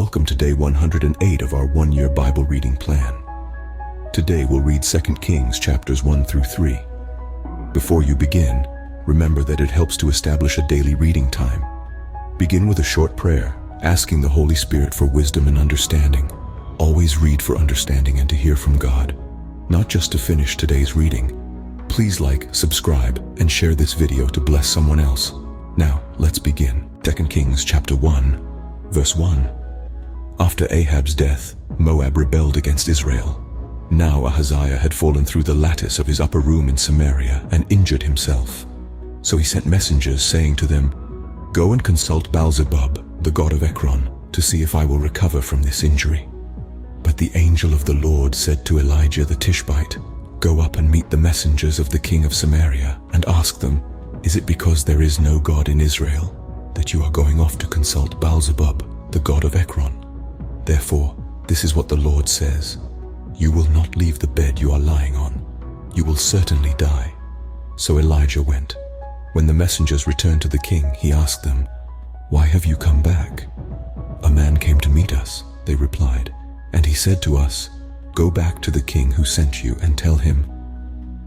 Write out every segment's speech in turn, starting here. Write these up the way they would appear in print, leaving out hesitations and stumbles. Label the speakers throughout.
Speaker 1: Welcome to day 108 of our one-year Bible reading plan. Today we'll read 2 Kings chapters 1 through 3. Before you begin, remember that it helps to establish a daily reading time. Begin with a short prayer, asking the Holy Spirit for wisdom and understanding. Always read for understanding and to hear from God, not just to finish today's reading. Please like, subscribe, and share this video to bless someone else. Now, let's begin. 2 Kings chapter 1. Verse 1. After Ahab's death, Moab rebelled against Israel. Now Ahaziah had fallen through the lattice of his upper room in Samaria and injured himself. So he sent messengers saying to them, "Go and consult Baal-zebub, the god of Ekron, to see if I will recover from this injury." But the angel of the Lord said to Elijah the Tishbite, "Go up and meet the messengers of the king of Samaria and ask them, is it because there is no God in Israel that you are going off to consult Baal-zebub, the god of Ekron? Therefore, this is what the Lord says, you will not leave the bed you are lying on. You will certainly die." So Elijah went. When the messengers returned to the king, he asked them, "Why have you come back?" "A man came to meet us," they replied, "and he said to us, 'Go back to the king who sent you and tell him,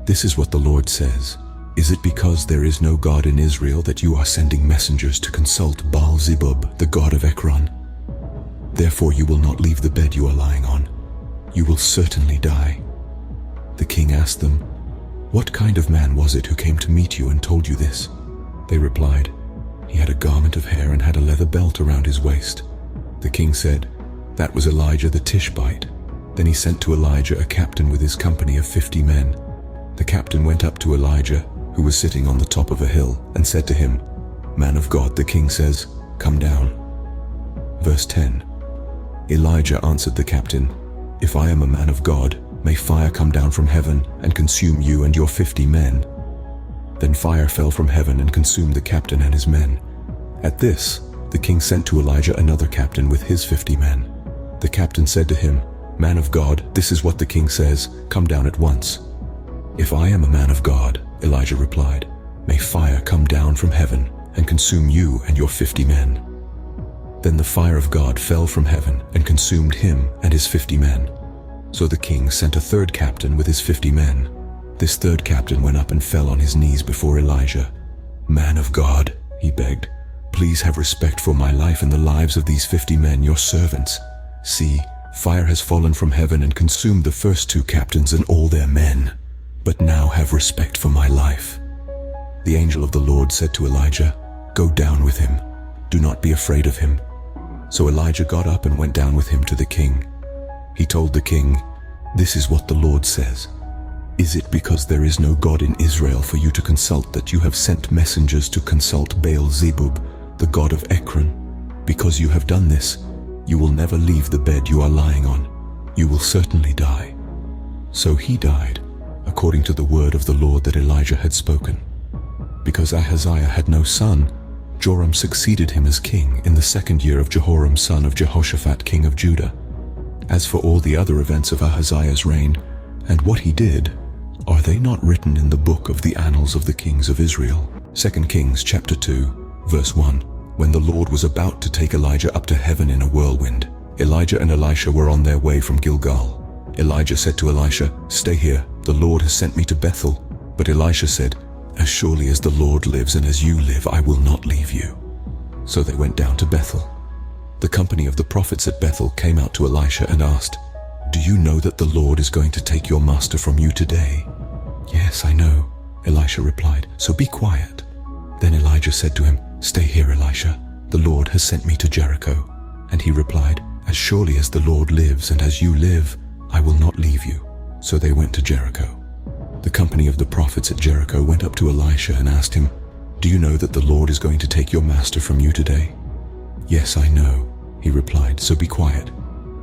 Speaker 1: this is what the Lord says. Is it because there is no God in Israel that you are sending messengers to consult Baal-zebub, the god of Ekron? Therefore you will not leave the bed you are lying on. You will certainly die." The king asked them, "What kind of man was it who came to meet you and told you this?" They replied, "He had a garment of hair and had a leather belt around his waist." The king said, "That was Elijah the Tishbite." Then he sent to Elijah a captain with his company of 50 men. The captain went up to Elijah, who was sitting on the top of a hill, and said to him, "Man of God, the king says, come down." Verse 10. Elijah answered the captain, "If I am a man of God, may fire come down from heaven and consume you and your 50 men." Then fire fell from heaven and consumed the captain and his men. At this, the king sent to Elijah another captain with his 50 men. The captain said to him, "Man of God, this is what the king says, come down at once." "If I am a man of God," Elijah replied, "may fire come down from heaven and consume you and your 50 men." Then the fire of God fell from heaven and consumed him and his 50 men. So the king sent a third captain with his 50 men. This third captain went up and fell on his knees before Elijah. "Man of God," he begged, "please have respect for my life and the lives of these 50 men, your servants. See, fire has fallen from heaven and consumed the first 2 captains and all their men. But now have respect for my life." The angel of the Lord said to Elijah, "Go down with him. Do not be afraid of him." So Elijah got up and went down with him to the king. He told the king, "This is what the Lord says. Is it because there is no God in Israel for you to consult that you have sent messengers to consult Baal-zebub, the god of Ekron? Because you have done this, you will never leave the bed you are lying on. You will certainly die." So he died, according to the word of the Lord that Elijah had spoken. Because Ahaziah had no son, Joram succeeded him as king in the 2nd year of Jehoram son of Jehoshaphat king of Judah. As for all the other events of Ahaziah's reign, and what he did, are they not written in the book of the annals of the kings of Israel? 2 Kings chapter 2, verse 1. When the Lord was about to take Elijah up to heaven in a whirlwind, Elijah and Elisha were on their way from Gilgal. Elijah said to Elisha, "Stay here, the Lord has sent me to Bethel." But Elisha said, "As surely as the Lord lives and as you live, I will not leave you." So they went down to Bethel. The company of the prophets at Bethel came out to Elisha and asked, "Do you know that the Lord is going to take your master from you today?" "Yes, I know," Elisha replied, "so be quiet." Then Elijah said to him, "Stay here, Elisha. The Lord has sent me to Jericho." And he replied, "As surely as the Lord lives and as you live, I will not leave you." So they went to Jericho. The company of the prophets at Jericho went up to Elisha and asked him, "Do you know that the Lord is going to take your master from you today?" "Yes, I know," he replied, "so be quiet."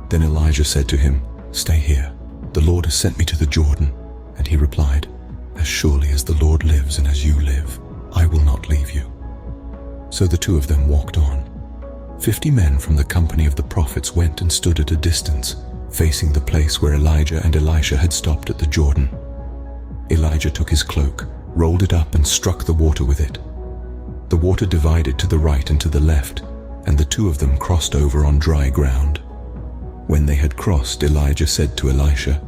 Speaker 1: Then Elijah said to him, "Stay here. The Lord has sent me to the Jordan." And he replied, "As surely as the Lord lives and as you live, I will not leave you." So the 2 of them walked on. 50 men from the company of the prophets went and stood at a distance, facing the place where Elijah and Elisha had stopped at the Jordan. Elijah took his cloak, rolled it up and struck the water with it. The water divided to the right and to the left, and the two of them crossed over on dry ground. When they had crossed, Elijah said to Elisha,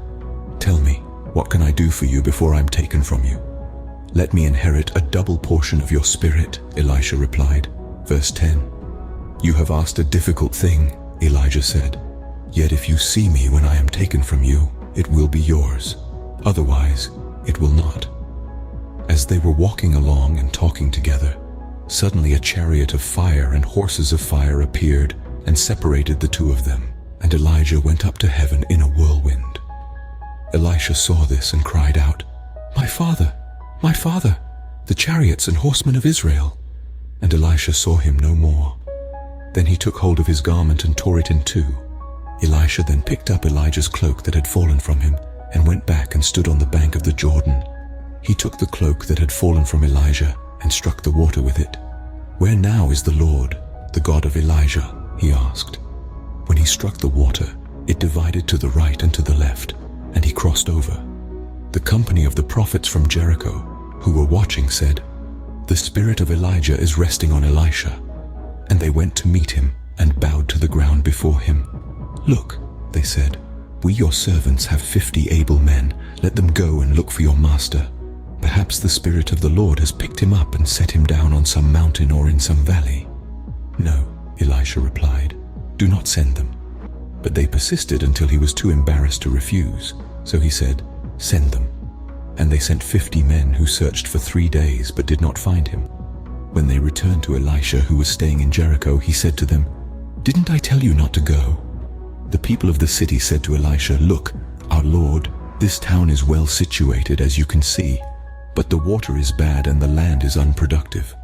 Speaker 1: "Tell me, what can I do for you before I'm taken from you?" "Let me inherit a double portion of your spirit," Elisha replied. Verse 10. "You have asked a difficult thing," Elijah said. "Yet if you see me when I am taken from you, it will be yours. Otherwise, it will not." As they were walking along and talking together, suddenly a chariot of fire and horses of fire appeared and separated the two of them, and Elijah went up to heaven in a whirlwind. Elisha saw this and cried out, My father, the chariots and horsemen of Israel." And Elisha saw him no more. Then he took hold of his garment and tore it in two. Elisha then picked up Elijah's cloak that had fallen from him and went back and stood on the bank of the Jordan. He took the cloak that had fallen from Elijah and struck the water with it. "Where now is the Lord, the God of Elijah?" he asked. When he struck the water, it divided to the right and to the left, and he crossed over. The company of the prophets from Jericho, who were watching, said, "The spirit of Elijah is resting on Elisha." And they went to meet him and bowed to the ground before him. "Look," they said, "we your servants have 50 able men. Let them go and look for your master. Perhaps the Spirit of the Lord has picked him up and set him down on some mountain or in some valley." "No," Elisha replied, "do not send them." But they persisted until he was too embarrassed to refuse. So he said, "Send them." And they sent 50 men who searched for 3 days but did not find him. When they returned to Elisha, who was staying in Jericho, he said to them, "Didn't I tell you not to go?" The people of the city said to Elisha, "Look, our Lord, this town is well situated, as you can see, but the water is bad and the land is unproductive."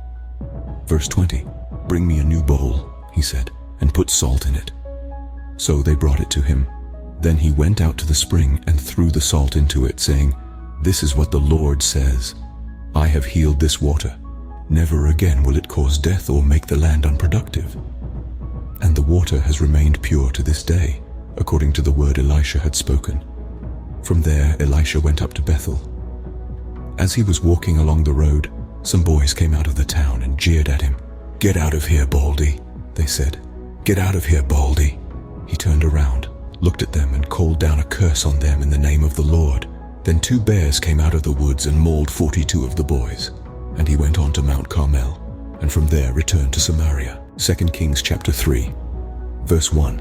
Speaker 1: Verse 20, "Bring me a new bowl," he said, "and put salt in it." So they brought it to him. Then he went out to the spring and threw the salt into it, saying, "This is what the Lord says, I have healed this water. Never again will it cause death or make the land unproductive." And the water has remained pure to this day, according to the word Elisha had spoken. From there Elisha went up to Bethel. As he was walking along the road, some boys came out of the town and jeered at him. "Get out of here, Baldy," they said. "Get out of here, Baldy." He turned around, looked at them, and called down a curse on them in the name of the Lord. Then 2 bears came out of the woods and mauled 42 of the boys. And he went on to Mount Carmel, and from there returned to Samaria. 2 Kings chapter 3, verse 1.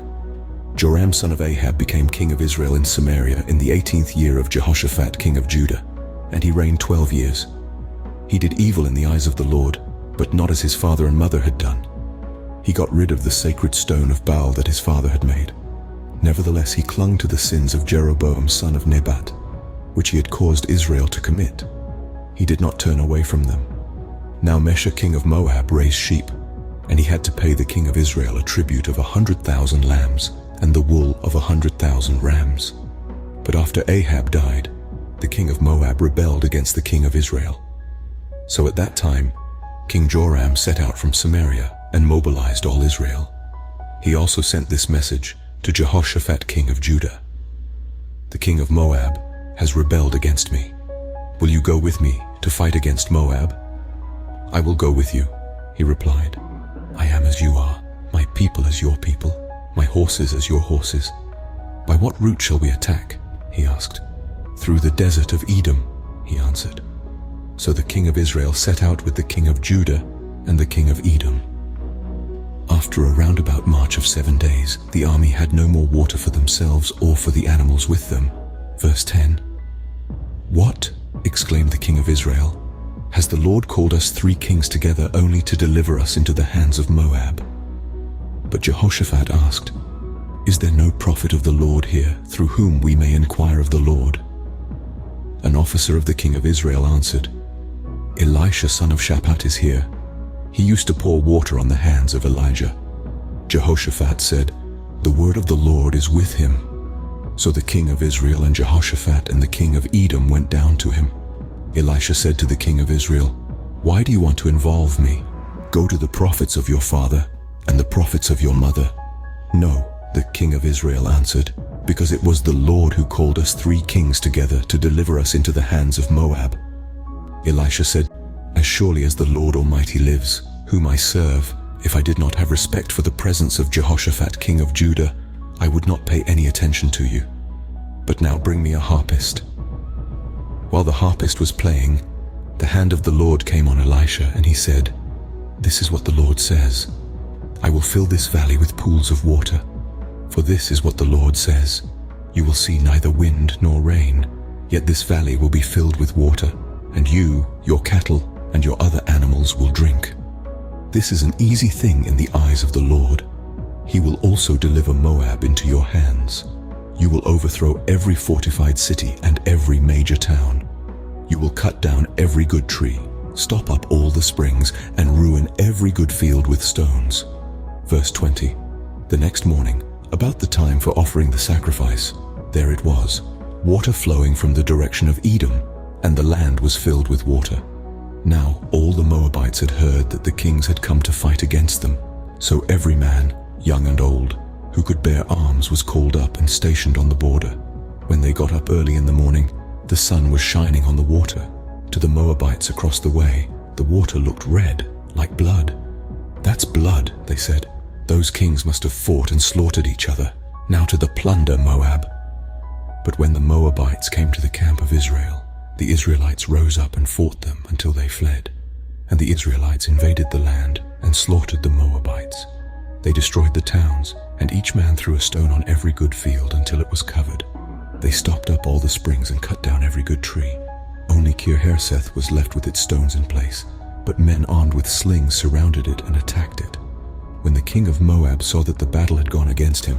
Speaker 1: Joram son of Ahab became king of Israel in Samaria in the 18th year of Jehoshaphat king of Judah, and he reigned 12 years. He did evil in the eyes of the Lord, but not as his father and mother had done. He got rid of the sacred stone of Baal that his father had made. Nevertheless, he clung to the sins of Jeroboam son of Nebat, which he had caused Israel to commit. He did not turn away from them. Now Mesha king of Moab raised sheep, and he had to pay the king of Israel a tribute of 100,000 lambs and the wool of 100,000 rams. But after Ahab died, the king of Moab rebelled against the king of Israel. So at that time, King Joram set out from Samaria and mobilized all Israel. He also sent this message to Jehoshaphat king of Judah: "The king of Moab has rebelled against me. Will you go with me to fight against Moab?" "I will go with you," he replied. "I am as you are, my people as your people, my horses as your horses." "By what route shall we attack?" he asked. "Through the desert of Edom," he answered. So the king of Israel set out with the king of Judah and the king of Edom. After a roundabout march of 7 days, the army had no more water for themselves or for the animals with them. Verse 10. "What?" exclaimed the king of Israel. "Has the Lord called us 3 kings together only to deliver us into the hands of Moab?" But Jehoshaphat asked, "Is there no prophet of the Lord here through whom we may inquire of the Lord?" An officer of the king of Israel answered, "Elisha son of Shaphat is here. He used to pour water on the hands of Elijah." Jehoshaphat said, "The word of the Lord is with him." So the king of Israel and Jehoshaphat and the king of Edom went down to him. Elisha said to the king of Israel, "Why do you want to involve me? Go to the prophets of your father and the prophets of your mother." "No," the king of Israel answered, "because it was the Lord who called us 3 kings together to deliver us into the hands of Moab." Elisha said, "As surely as the Lord Almighty lives, whom I serve, If I did not have respect for the presence of Jehoshaphat, king of Judah, I would not pay any attention to you. But now bring me a harpist." While the harpist was playing, the hand of the Lord came on Elisha, and he said, "This is what the Lord says. I will fill this valley with pools of water. For this is what the Lord says, you will see neither wind nor rain, yet this valley will be filled with water, and you, your cattle, and your other animals will drink. This is an easy thing in the eyes of the Lord. He will also deliver Moab into your hands. You will overthrow every fortified city and every major town. You will cut down every good tree, stop up all the springs, and ruin every good field with stones." Verse 20. The next morning, about the time for offering the sacrifice, there it was, water flowing from the direction of Edom, and the land was filled with water. Now all the Moabites had heard that the kings had come to fight against them, so every man, young and old, who could bear arms was called up and stationed on the border. When they got up early in the morning, the sun was shining on the water. To the Moabites across the way, the water looked red, like blood. "That's blood," they said. "Those kings must have fought and slaughtered each other. Now to the plunder, Moab." But when the Moabites came to the camp of Israel, the Israelites rose up and fought them until they fled. And the Israelites invaded the land and slaughtered the Moabites. They destroyed the towns, and each man threw a stone on every good field until it was covered. They stopped up all the springs and cut down every good tree. Only Kir-Hareseth was left with its stones in place, but men armed with slings surrounded it and attacked it. When the king of Moab saw that the battle had gone against him,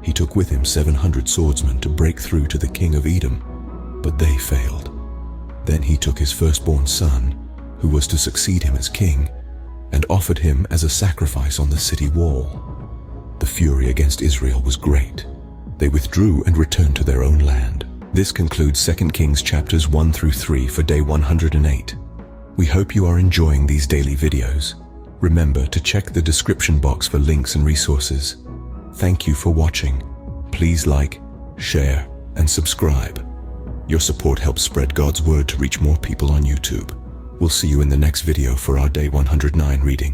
Speaker 1: he took with him 700 swordsmen to break through to the king of Edom, but they failed. Then he took his firstborn son, who was to succeed him as king, and offered him as a sacrifice on the city wall. The fury against Israel was great. They withdrew and returned to their own land. This concludes 2 Kings chapters 1 through 3 for day 108. We hope you are enjoying these daily videos. Remember to check the description box for links and resources. Thank you for watching. Please like, share, and subscribe. Your support helps spread God's word to reach more people on YouTube. We'll see you in the next video for our day 109 reading.